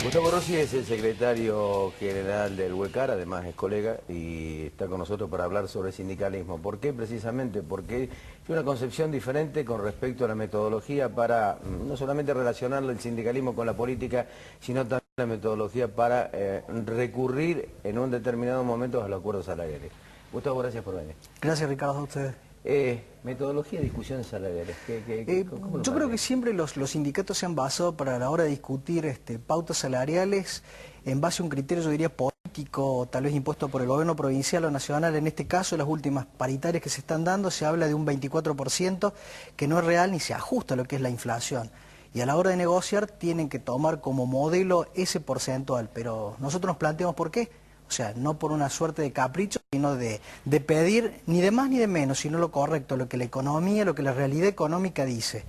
Gustavo Rossi es el secretario general del UECAR, además es colega y está con nosotros para hablar sobre sindicalismo. ¿Por qué? Precisamente porque hay una concepción diferente con respecto a la metodología para no solamente relacionar el sindicalismo con la política, sino también la metodología para recurrir en un determinado momento a los acuerdos salariales. Gustavo, gracias por venir. Gracias, Ricardo, a ustedes. Metodología de discusiones salariales. ¿Cómo Yo creo que siempre los sindicatos se han basado para la hora de discutir pautas salariales en base a un criterio, yo diría, político, tal vez impuesto por el gobierno provincial o nacional. En este caso, las últimas paritarias que se están dando, se habla de un 24% que no es real ni se ajusta a lo que es la inflación. Y a la hora de negociar tienen que tomar como modelo ese porcentual, pero nosotros nos planteamos por qué. O sea, no por una suerte de capricho, sino de pedir ni de más ni de menos, sino lo correcto, lo que la economía, lo que la realidad económica dice.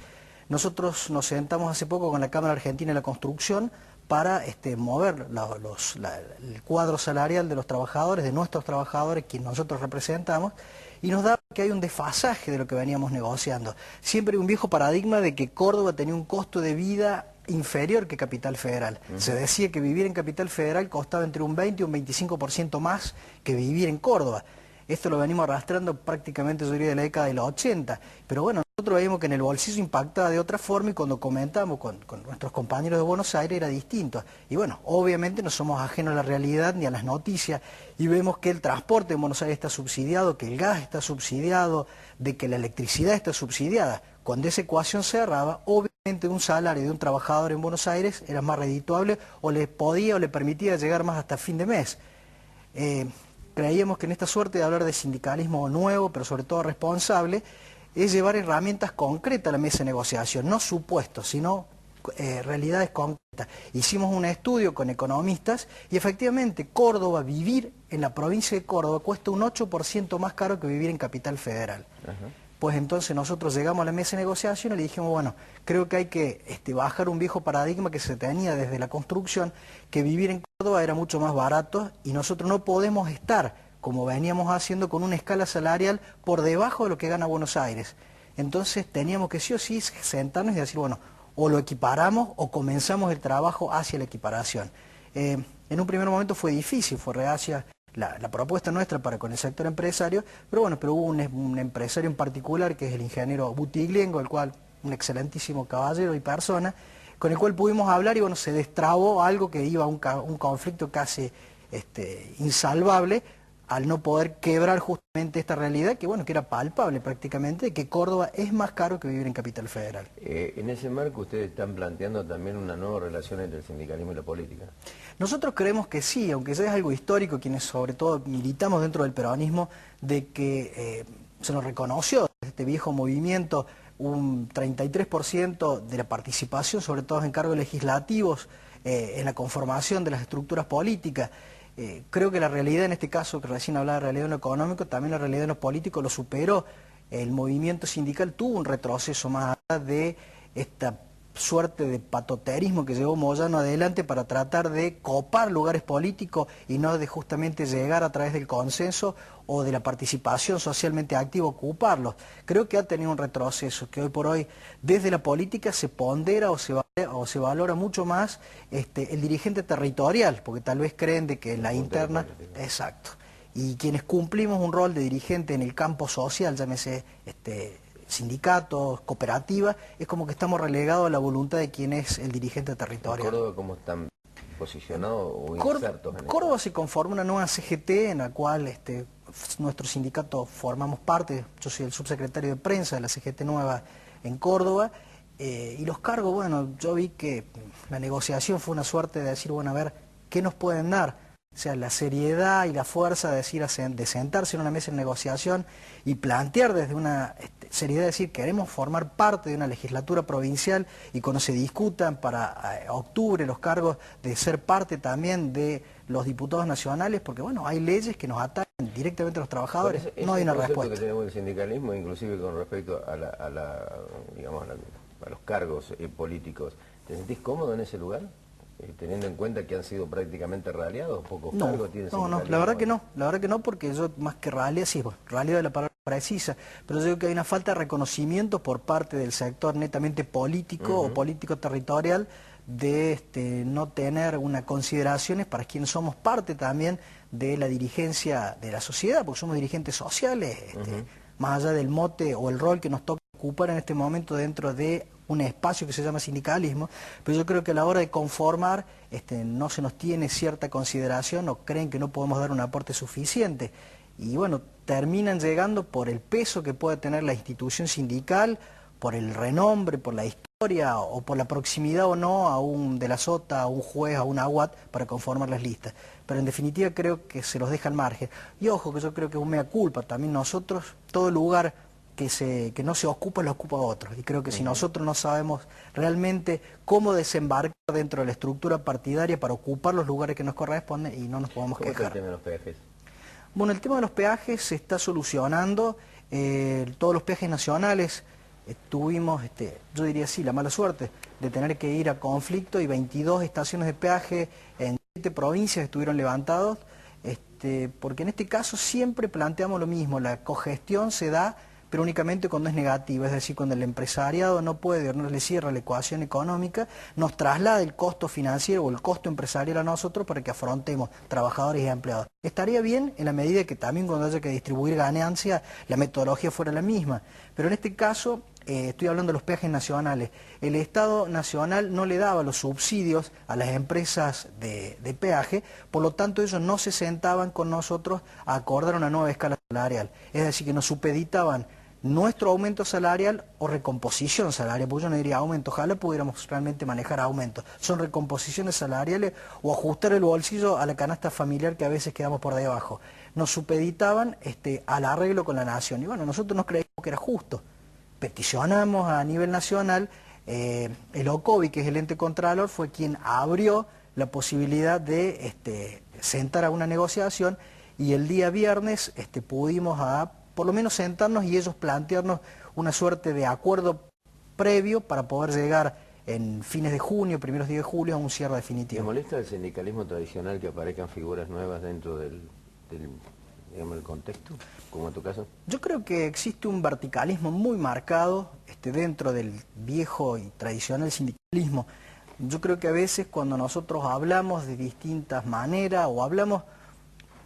Nosotros nos sentamos hace poco con la Cámara Argentina de la Construcción para mover el cuadro salarial de los trabajadores, de nuestros trabajadores, que nosotros representamos, y nos da que hay un desfasaje de lo que veníamos negociando. Siempre hay un viejo paradigma de que Córdoba tenía un costo de vida inferior que Capital Federal. Se decía que vivir en Capital Federal costaba entre un 20 y un 25% más que vivir en Córdoba. Esto lo venimos arrastrando prácticamente, yo diría, de la década de los 80. Pero bueno, nosotros veíamos que en el bolsillo impactaba de otra forma y cuando comentamos con nuestros compañeros de Buenos Aires era distinto. Y bueno, obviamente no somos ajenos a la realidad ni a las noticias y vemos que el transporte en Buenos Aires está subsidiado, que el gas está subsidiado, de que la electricidad está subsidiada. Cuando esa ecuación se cerraba, obviamente un salario de un trabajador en Buenos Aires era más redituable o le podía o le permitía llegar más hasta fin de mes. Creíamos que en esta suerte de hablar de sindicalismo nuevo, pero sobre todo responsable, es llevar herramientas concretas a la mesa de negociación, no supuestos, sino realidades concretas. Hicimos un estudio con economistas y efectivamente Córdoba, vivir en la provincia de Córdoba cuesta un 8% más caro que vivir en Capital Federal. Pues entonces nosotros llegamos a la mesa de negociación y le dijimos, bueno, creo que hay que bajar un viejo paradigma que se tenía desde la construcción, que vivir en Córdoba era mucho más barato y nosotros no podemos estar, como veníamos haciendo, con una escala salarial por debajo de lo que gana Buenos Aires. Entonces teníamos que sí o sí sentarnos y decir, bueno, o lo equiparamos o comenzamos el trabajo hacia la equiparación. En un primer momento fue difícil, fue reacia la propuesta nuestra para con el sector empresario, pero bueno, hubo un empresario en particular que es el ingeniero Butigliengo, el cual, un excelentísimo caballero y persona, con el cual pudimos hablar y bueno, se destrabó algo que iba a un conflicto casi insalvable, al no poder quebrar justamente esta realidad que bueno, que era palpable prácticamente, que Córdoba es más caro que vivir en Capital Federal. En ese marco ustedes están planteando también una nueva relación entre el sindicalismo y la política. Nosotros creemos que sí, aunque ya es algo histórico, quienes sobre todo militamos dentro del peronismo, de que se nos reconoció este viejo movimiento un 33% de la participación, sobre todo en cargos legislativos, en la conformación de las estructuras políticas. Creo que la realidad en este caso, que recién hablaba de realidad en lo económico, también la realidad en lo político lo superó. El movimiento sindical tuvo un retroceso más allá de esta suerte de patoterismo que llevó Moyano adelante para tratar de copar lugares políticos y no de justamente llegar a través del consenso o de la participación socialmente activa a ocuparlos. Creo que ha tenido un retroceso, que hoy por hoy desde la política se pondera o se valora mucho más el dirigente territorial, porque tal vez creen de que en la interna... Exacto. Y quienes cumplimos un rol de dirigente en el campo social, llámese sindicatos, cooperativas, es como que estamos relegados a la voluntad de quien es el dirigente territorial. ¿Córdoba cómo están posicionados o insertos en Córdoba se conforma una nueva CGT en la cual nuestro sindicato formamos parte, yo soy el subsecretario de prensa de la CGT nueva en Córdoba, y los cargos, bueno, yo vi que la negociación fue una suerte de decir, bueno, a ver, ¿qué nos pueden dar? O sea, la seriedad y la fuerza de sentarse en una mesa de negociación y plantear desde una seriedad, de decir, queremos formar parte de una legislatura provincial y cuando se discutan para octubre los cargos de ser parte también de los diputados nacionales, porque bueno, hay leyes que nos atacan directamente a los trabajadores, no hay una respuesta. Que tenemos el sindicalismo, inclusive con respecto a los cargos políticos, ¿te sentís cómodo en ese lugar? Teniendo en cuenta que han sido prácticamente raleados, pocos cargos tienen No, la verdad que no, porque yo más que ralea, sí, bueno, raleo de la palabra precisa, pero yo digo que hay una falta de reconocimiento por parte del sector netamente político o político territorial de no tener una consideraciones para quienes somos parte también de la dirigencia de la sociedad, porque somos dirigentes sociales, más allá del mote o el rol que nos toca ocupar en este momento dentro de un espacio que se llama sindicalismo, pero yo creo que a la hora de conformar no se nos tiene cierta consideración o creen que no podemos dar un aporte suficiente. Y bueno, terminan llegando por el peso que puede tener la institución sindical, por el renombre, por la historia o por la proximidad o no a un de la Sota, a un juez, a un aguat para conformar las listas. Pero en definitiva creo que se los deja al margen. Y ojo, que yo creo que es un mea culpa. También nosotros, todo lugar que no se ocupa, lo ocupa otro. Y creo que si nosotros no sabemos realmente cómo desembarcar dentro de la estructura partidaria para ocupar los lugares que nos corresponden, y no nos podemos quejar. ¿Cómo está el tema de los peajes? Bueno, el tema de los peajes se está solucionando. Todos los peajes nacionales tuvimos, yo diría así, la mala suerte de tener que ir a conflicto, y 22 estaciones de peaje en 7 provincias estuvieron levantados, porque en este caso siempre planteamos lo mismo: la cogestión se da pero únicamente cuando es negativa, es decir, cuando el empresariado no puede o no le cierra la ecuación económica, nos traslada el costo financiero o el costo empresarial a nosotros para que afrontemos trabajadores y empleados. Estaría bien en la medida que también cuando haya que distribuir ganancia, la metodología fuera la misma, pero en este caso estoy hablando de los peajes nacionales. El Estado Nacional no le daba los subsidios a las empresas de peaje, por lo tanto ellos no se sentaban con nosotros a acordar una nueva escala salarial, es decir, que nos supeditaban nuestro aumento salarial o recomposición salarial, porque yo no diría aumento, ojalá pudiéramos realmente manejar aumentos, son recomposiciones salariales o ajustar el bolsillo a la canasta familiar que a veces quedamos por debajo. Nos supeditaban al arreglo con la nación, y bueno, nosotros nos creíamos que era justo. Peticionamos a nivel nacional, el OCOBI, que es el ente contralor, fue quien abrió la posibilidad de sentar a una negociación, y el día viernes pudimos por lo menos sentarnos y ellos plantearnos una suerte de acuerdo previo para poder llegar en fines de junio, primeros días de julio, a un cierre definitivo. ¿Te molesta el sindicalismo tradicional que aparezcan figuras nuevas dentro del digamos, el contexto, como en tu caso? Yo creo que existe un verticalismo muy marcado dentro del viejo y tradicional sindicalismo. Yo creo que a veces cuando nosotros hablamos de distintas maneras o hablamos...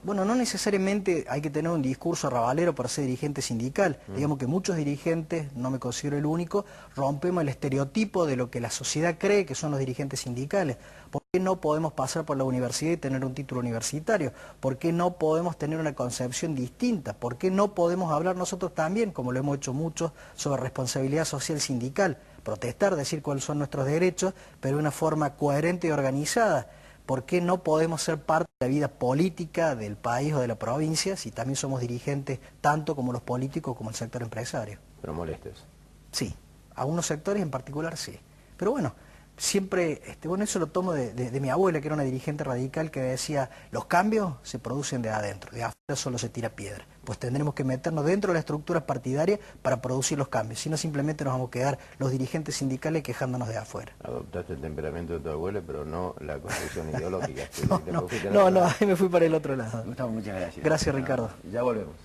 Bueno, no necesariamente hay que tener un discurso arrabalero para ser dirigente sindical. Digamos que muchos dirigentes, no me considero el único, rompemos el estereotipo de lo que la sociedad cree que son los dirigentes sindicales. ¿Por qué no podemos pasar por la universidad y tener un título universitario? ¿Por qué no podemos tener una concepción distinta? ¿Por qué no podemos hablar nosotros también, como lo hemos hecho muchos, sobre responsabilidad social sindical? Protestar, decir cuáles son nuestros derechos, pero de una forma coherente y organizada. ¿Por qué no podemos ser parte de la vida política del país o de la provincia si también somos dirigentes tanto como los políticos como el sector empresario? ¿Pero molestes? Sí, a unos sectores en particular sí. Pero bueno, siempre, bueno, eso lo tomo de mi abuela, que era una dirigente radical, que decía: los cambios se producen de adentro, de afuera solo se tira piedra. Pues tendremos que meternos dentro de la estructura partidaria para producir los cambios, si no simplemente nos vamos a quedar los dirigentes sindicales quejándonos de afuera. Adoptaste el temperamento de tu abuela, pero no la construcción ideológica. No, ahí me fui para el otro lado. Gustavo, muchas gracias. Gracias, Ricardo. Ya volvemos.